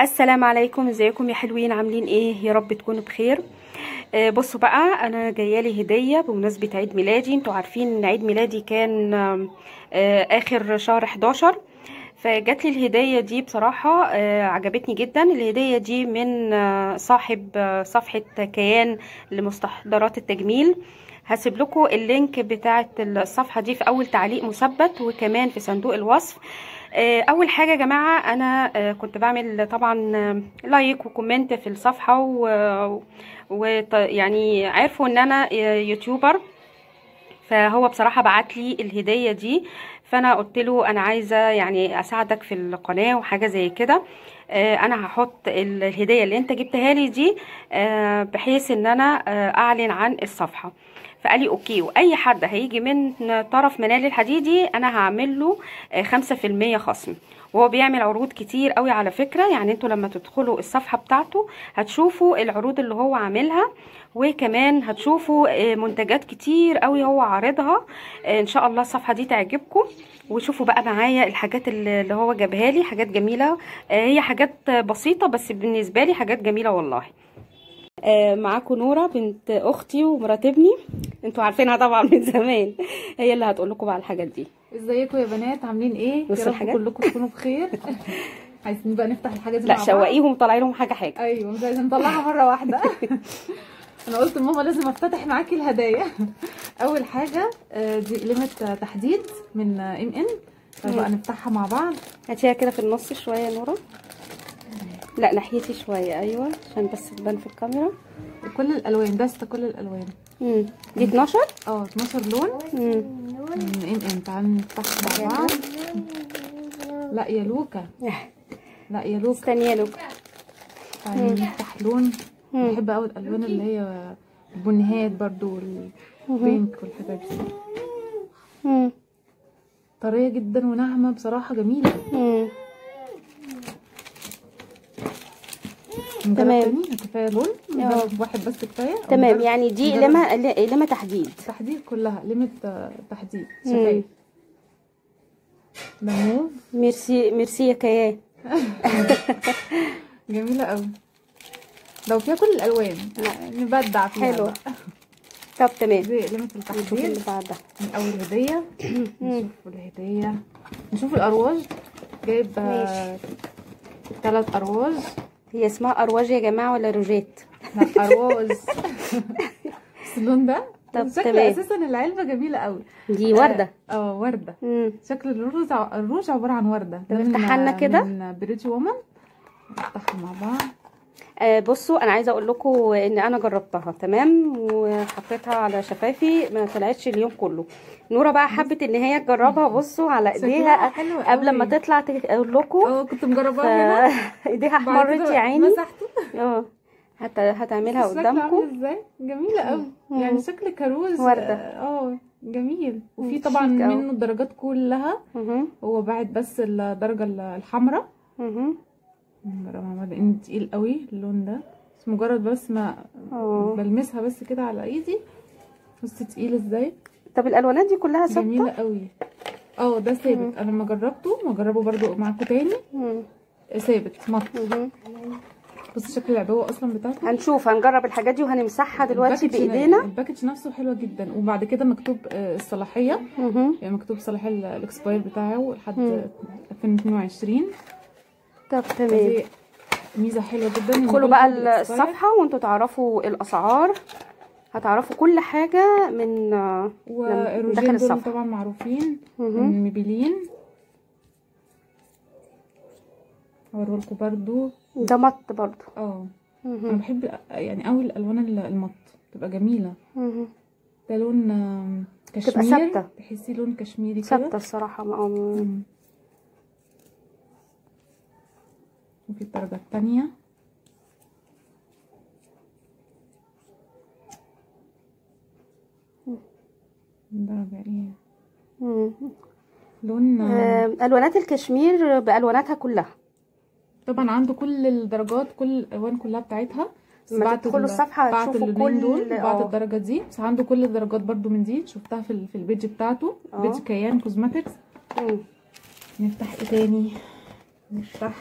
السلام عليكم، ازيكم يا حلوين؟ عاملين ايه؟ يا رب تكونوا بخير. بصوا بقى، انا جايالي هديه بمناسبه عيد ميلادي. انتوا عارفين ان عيد ميلادي كان اخر شهر 11، فجات لي الهديه دي بصراحه عجبتني جدا. الهديه دي من صاحب صفحه كيان لمستحضرات التجميل. هسيب لكم اللينك بتاعه الصفحه دي في اول تعليق مثبت، وكمان في صندوق الوصف. اول حاجه يا جماعه، انا كنت بعمل طبعا لايك وكومنت في الصفحه يعني عرفوا ان انا يوتيوبر، فهو بصراحه بعت لي الهديه دي. فانا قلت له انا عايزه يعني اساعدك في القناه وحاجه زي كده. انا هحط الهديه اللي انت جبتها لي دي بحيث ان انا اعلن عن الصفحه. فقال لي اوكي، واي حد هيجي من طرف منال الحديدي انا هعمل له 5% خصم. وهو بيعمل عروض كتير قوي على فكرة، يعني انتوا لما تدخلوا الصفحة بتاعته هتشوفوا العروض اللي هو عاملها، وكمان هتشوفوا منتجات كتير قوي هو عارضها. ان شاء الله الصفحة دي تعجبكم. وشوفوا بقى معايا الحاجات اللي هو جابها لي، حاجات جميلة. هي حاجات بسيطة بس بالنسبة لي حاجات جميلة والله. معاكم نورة بنت اختي ومرات ابني، انتوا عارفينها طبعا من زمان. هي اللي هتقول لكم بقى الحاجات دي. ازيكم يا بنات؟ عاملين ايه؟ يا رب كلكم تكونوا بخير. عايزين بقى نفتح الحاجات دي لا شوقيهم وطلعي لهم حاجه. ايوه، مش عايزين نطلعها مره واحده. انا قلت لماما لازم افتتح معاكي الهدايا. اول حاجه دي قلمه تحديد من ان. بقى نفتحها مع بعض. هاتيها كده في النص شويه يا نورة. لا ناحيتي شويه، ايوه، عشان بس تبان في الكاميرا. كل الالوان، بس كل الالوان. دي 12 12 لون. ان تعالوا نفتحها مع بعض. لا يا لوكا، لا يا لوكا، استني يا لوكا. تعالي نفتح لون. بحب قوي الالوان اللي هي البنيهات برضو والبينك والحاجات دي. طريه جدا وناعمه بصراحه، جميله. تمام، كفايه لون واحد بس كفايه. تمام، يعني دي قلمه تحديد كلها قلمه تحديد شفايف. موف. ميرسي يا كيان. جميله قوي، لو فيها كل الالوان نبدع فيها. حلو. طب تمام، دي قلمه التحديد اللي بعدها من اول هديه. نشوف الهديه، نشوف الارواج. جايب 3 ارواج. هي اسمها ارواج يا جماعه ولا روجات؟ لا ارواج. اللون ده. طب شكل اساسا العلبه جميله قوي. دي ورده. ورده. شكل الروج عباره عن ورده. طب افتحها لنا كده من بريتي وومن. نفتحها مع بعض. بصوا، انا عايزه اقول لكم ان انا جربتها تمام وحطيتها على شفايفي، ما طلعتش اليوم كله. نوره بقى حبت ان هي تجربها. بصوا على ايديها قبل ما تطلع تقول لكم. كنت مجرباها هنا. ايديها احمرت يا عيني. مسحته. هتعملها قدامكم. ازاي جميله قوي، يعني شكل كاروز ورده. جميل. وفي طبعا منه الدرجات كلها. هو باعت بس الدرجه الحمراء. ان تقيل قوي اللون ده، بس مجرد بس ما بلمسها بس كده على ايدي بس تقيل ازاي. طب الالوانات دي كلها ثابته؟ جميله قوي. ده ثابت. انا لما جربته هجربه برضو معاكم تاني. ثابت مط. بص شكل العبوه اصلا بتاعته. هنجرب الحاجات دي وهنمسحها دلوقتي بايدينا. الباكج نفسه حلوه جدا، وبعد كده مكتوب الصلاحيه. يعني مكتوب صلاحيه الاكسباير بتاعه لحد 2022. طب تمام، ميزه حلوه جدا. ادخلوا بقى الصفحه وانتوا تعرفوا الاسعار، هتعرفوا كل حاجه من داخل الصفحه. طبعا معروفين. ميبلين. اوريلكم برضو. ده مط برضو. انا بحب يعني قوي الالوان المط، بتبقى جميله. ده لون كشمير، تبقى ثابته، تحسي لون كشميري كده. ثابته الصراحه. وفي الدرجه الثانيه. درجه ايه؟ لون الوانات الكشمير بالواناتها كلها. طبعا عنده كل الدرجات، كل الالوان كلها بتاعتها. لما تدخلوا الصفحه هتشوفوا كل دول بعد الدرجه دي. بس عنده كل الدرجات برضو من دي، شفتها في البيج بتاعته. بيج كيان كوزماتكس. نفتح ايه تاني؟ نفتح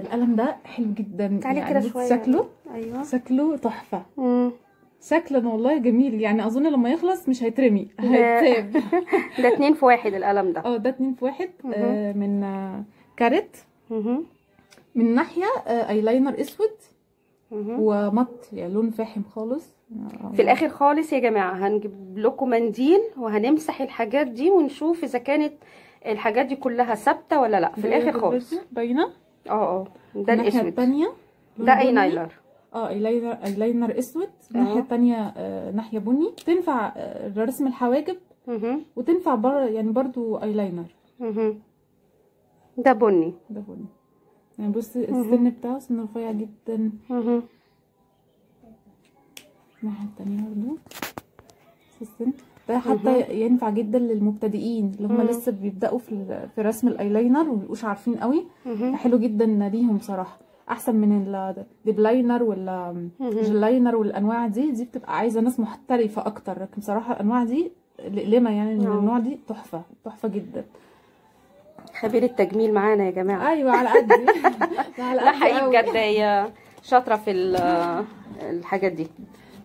القلم ده حلو جدا. تعالي يعني كده بص شويه. شكله، ايوه شكله تحفه. شكلا والله جميل، يعني اظن لما يخلص مش هيترمي، ده هيتساب. ده 2 في 1 القلم ده. ده 2 في 1. من كارت. من ناحيه ايلاينر اسود ومط، يعني لون فاحم خالص. في الاخر خالص يا جماعه هنجيب لكم منديل وهنمسح الحاجات دي ونشوف اذا كانت الحاجات دي كلها ثابته ولا لا في الاخر خالص. باينه. ده الناحيه الاسود الثانيه ده ايلاينر. ايلاينر اسود. الناحيه الثانيه ناحيه بني. تنفع رسم الحواجب وتنفع بره يعني برضو ايلاينر. ده بني. ده بني. يعني بصي السن بتاعه سن رفيع جدا. الناحيه الثانيه برضو السن ده حتى ينفع جدا للمبتدئين اللي هم لسه بيبداوا في رسم الايلاينر ومبيبقوش عارفين قوي. حلو جدا ليهم بصراحه، احسن من الديبلاينر ولا جلاينر والانواع دي بتبقى عايزه ناس محترفه اكتر. لكن بصراحه الانواع دي القلمه يعني من النوع دي تحفه، تحفه جدا. خبير التجميل معانا يا جماعه. ايوه على قد على قد. لا حقيقي بجد هي شاطره في الحاجات دي.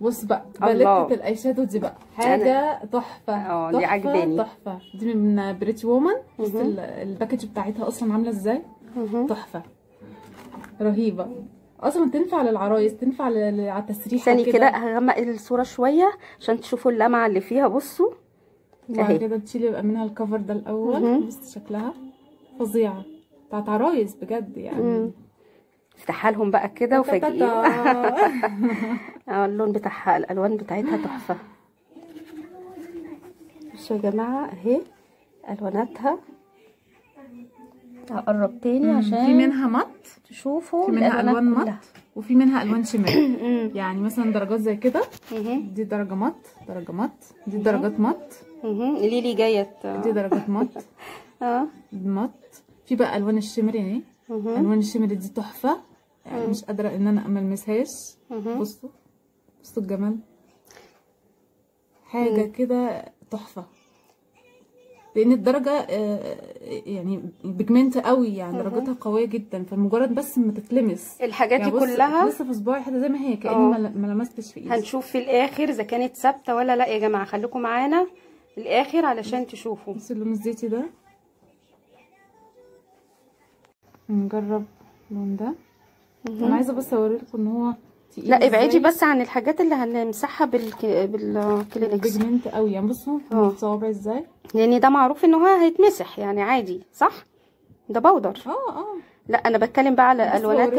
بص بقى باليتة الايشادو دي بقى حاجه تحفه. دي عجباني تحفه. دي من بريتي وومن. بص الباكج بتاعتها اصلا عامله ازاي. تحفه رهيبه. اصلا تنفع للعرايس، تنفع على التسريحه. ثاني كده هغمق الصوره شويه عشان تشوفوا اللمعه اللي فيها. بصوا وبعد كده تشيلي يبقى منها الكفر ده الاول. بص شكلها فظيعه، بتاعت عرايس بجد يعني. افتحها لهم بقى كده وفاجئيهم. اللون بتاعها، الالوان بتاعتها تحفه. بصوا يا جماعه اهي الواناتها. هقرب تاني عشان في منها مط تشوفوا. في منها الوان مط وفي منها الوان شمال. يعني مثلا درجات زي كده. دي درجه مط، درجه مط. دي درجات مط. ليلي جايه دي درجات مط. مط. في بقى الوان الشمري اهي. الوان الشمري دي تحفه، يعني مش قادره ان انا ملمسهاش. بصوا بصوا الجمال، حاجه كده تحفه. لان الدرجه يعني بيجمنت قوي، يعني درجتها قويه جدا. فمجرد بس ما تتلمس الحاجات يعني دي كلها لسه في صباعي حاجه زي ما هي، كاني ما لمستش في ايدي. هنشوف في الاخر اذا كانت ثابته ولا لا يا جماعه. خليكم معانا الاخر علشان تشوفوا. بصوا اللون الزيتي ده. نجرب اللون ده. انا عايزه بس اوريلكم ان هو تقيل. لا ابعدي بس عن الحاجات اللي هنمسحها بالكلينكس. بيجمنت قوي يعني. بصوا الصوابع ازاي، لان ده معروف ان هو هيتمسح يعني عادي صح. ده بودر. لا انا بتكلم بقى على الالوانات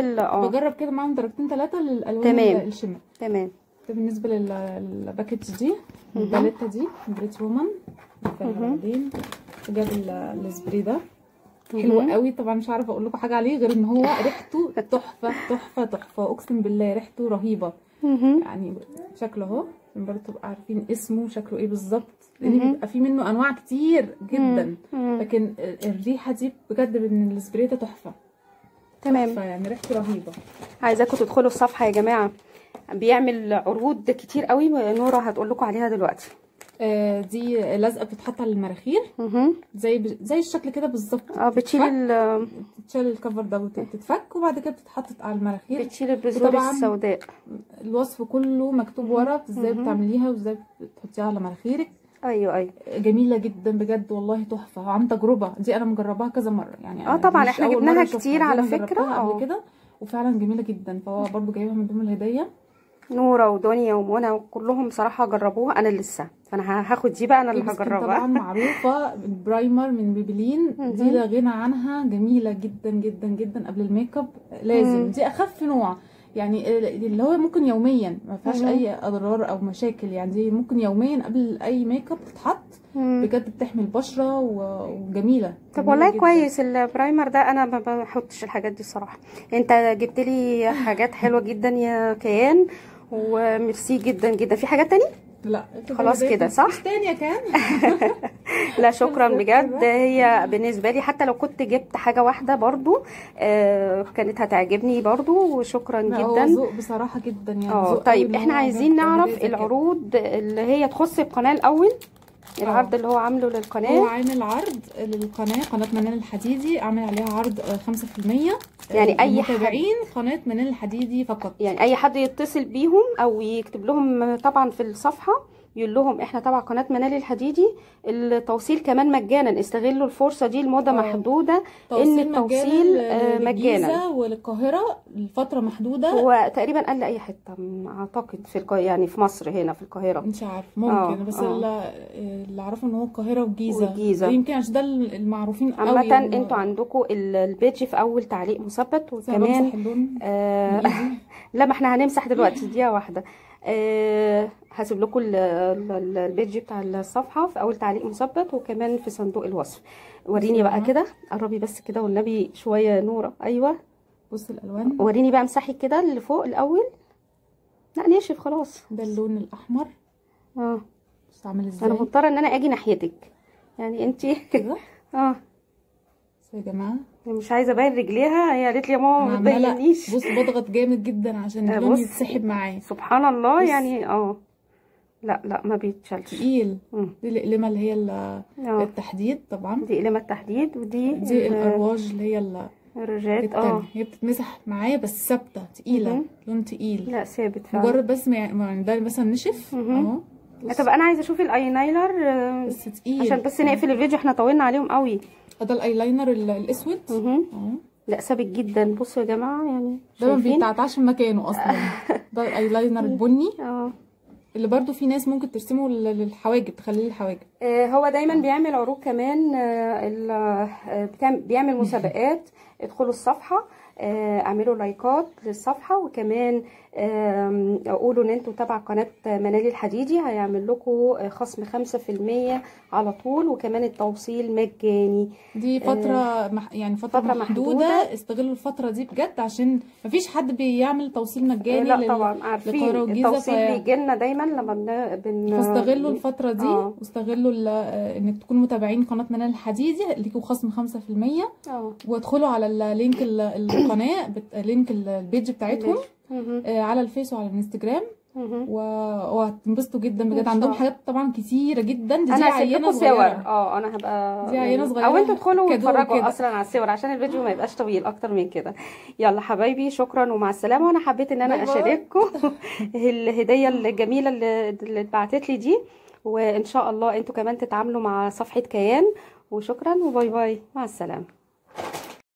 بجرب كده معاهم درجتين 3 للالوان. تمام الشمال. تمام. ده بالنسبه للباكج دي. الباليته دي بريت وومن. بعدين جاب السبراي ده حلو قوي. طبعا مش عارفه اقول لكم حاجه عليه غير ان هو ريحته تحفه تحفه تحفه. اقسم بالله ريحته رهيبه. يعني شكله اهو عشان برضه تبقوا عارفين اسمه شكله ايه بالظبط، لان بيبقى في منه انواع كتير جدا. لكن الريحه دي بجد من السبراي ده تحفه. تمام. تحفه يعني ريحته رهيبه. عايزاكم تدخلوا الصفحه يا جماعه، بيعمل عروض كتير قوي. نورا هتقول لكم عليها دلوقتي. دي لازقه بتتحط على المراخير. زي الشكل كده بالظبط. بتشيل الكفر ده وتتفك وبعد كده بتتحط على المراخير. بتشيل البذور السوداء. الوصف كله مكتوب ورا ازاي بتعمليها وازاي بتحطيها على مناخيرك. ايوه جميله جدا بجد والله تحفه. عن تجربه دي انا مجرباها كذا مره يعني. طبعا احنا جبناها كتير على فكره قبل كده وفعلا جميله جدا. فهو برضو جايبها من ضمن الهديه. نورا ودنيا ومنى كلهم بصراحه جربوها. انا لسه، فانا هاخد دي بقى انا اللي هجربها. طبعا معروفه البرايمر من بيبلين دي لا غنى عنها. جميله جدا جدا جدا قبل الميك اب لازم. دي اخف نوع يعني، اللي هو ممكن يوميا ما فيهاش اي اضرار او مشاكل يعني. دي ممكن يوميا قبل اي ميك اب تتحط. بجد بتحمي البشره وجميله. طب والله كويس. البرايمر ده انا ما بحطش الحاجات دي الصراحه. انت جبت لي حاجات حلوه جدا يا كيان وميرسي جدا جدا. في حاجات تاني؟ لا خلاص كده صح. مش تاني يا كان. لا شكرا بجد. هي بالنسبه لي حتى لو كنت جبت حاجه واحده برضو كانت هتعجبني برضو. وشكرا جدا. هو ذوق بصراحه جدا يعني. طيب احنا عايزين نعرف العروض اللي هي تخص القناه الاول. العرض اللي هو عامله للقناه. هو عامل عرض للقناه، قناه منال الحديدي، عامل عليها عرض 5%. يعني اي حد متابعين قناه منال الحديدي فقط. يعني اي حد يتصل بيهم او يكتب لهم طبعا في الصفحه يقول لهم احنا تبع قناه منال الحديدي، التوصيل كمان مجانا. استغلوا الفرصه دي، المده محدوده ان التوصيل مجانا للجيزه وللقاهره لفتره محدوده. هو تقريبا قال لاي حته اعتقد في يعني في مصر هنا في القاهره مش عارف ممكن بس اللي اعرفه ان هو القاهره والجيزه يمكن عشان ده المعروفين قوي. عامه انتوا عندكم البيج في اول تعليق مثبت، وكمان لا ما احنا هنمسح دلوقتي دقيقه واحده. هسيب لكم البيج بتاع الصفحه في اول تعليق مثبت، وكمان في صندوق الوصف. وريني بقى كده، قربي بس كده والنبي شويه نوره. ايوه بص الالوان. وريني بقى، امسحي كده اللي فوق الاول. لا نشف خلاص. ده اللون الاحمر. بص عامل ازاي. انا مضطره ان انا اجي ناحيتك يعني انتي كده. يا جماعه مش عايزه ابين رجليها، هي قالت لي يا ماما ما تبينيش. بص بضغط جامد جدا عشان اللون يتسحب معايا. سبحان الله يعني لا ما بيتشالش. تقيل. دي القلمه اللي هي التحديد طبعا. دي قلمه التحديد، ودي الارواج اللي هي الرجات. هي بتتمسح معايا بس ثابته تقيله. لون تقيل. لا ثابت فعلا. مجرد بس يعني ده مثلا نشف اهو. طب انا عايزه اشوف الايلاينر بس تقيل عشان بس نقفل الفيديو، احنا طولنا عليهم قوي. ده الايلاينر الاسود. لا ثابت جدا. بصوا يا جماعه يعني ده ما بيتعتعش في مكانه اصلا. ده الايلاينر البني اللي برضو في ناس ممكن ترسمه للحواجب، تخليه الحواجب. هو دايما بيعمل عروض كمان، بيعمل مسابقات. ادخلوا الصفحه، اعملوا لايكات للصفحه، وكمان قولوا ان انتوا تبع قناه منال الحديدي، هيعمل لكم خصم 5% على طول، وكمان التوصيل مجاني. دي فتره يعني فتره محدوده. استغلوا الفتره دي بجد عشان مفيش حد بيعمل توصيل مجاني. لا طبعا عارفين التوصيل بيجي لنا دايما لما فاستغلوا الفتره دي واستغلوا انك تكونوا متابعين قناه منال الحديدي، ليكوا خصم 5%. وادخلوا على اللينك القناه، لينك البيج بتاعتهم على الفيس وعلى الانستجرام، وهتنبسطوا جدا بجد. عندهم حاجات طبعا كتيره جدا. دي عينه صغيره. انا هبقى دي عينه صغيره، او انتوا ادخلوا واتفرجوا اصلا على الصور عشان الفيديو ما يبقاش طويل اكتر من كده. يلا حبايبي، شكرا ومع السلامه. وانا حبيت ان انا اشارككم الهديه الجميله اللي اتبعتت لي دي، وان شاء الله انتوا كمان تتعاملوا مع صفحه كيان. وشكرا وباي باي، مع السلامه.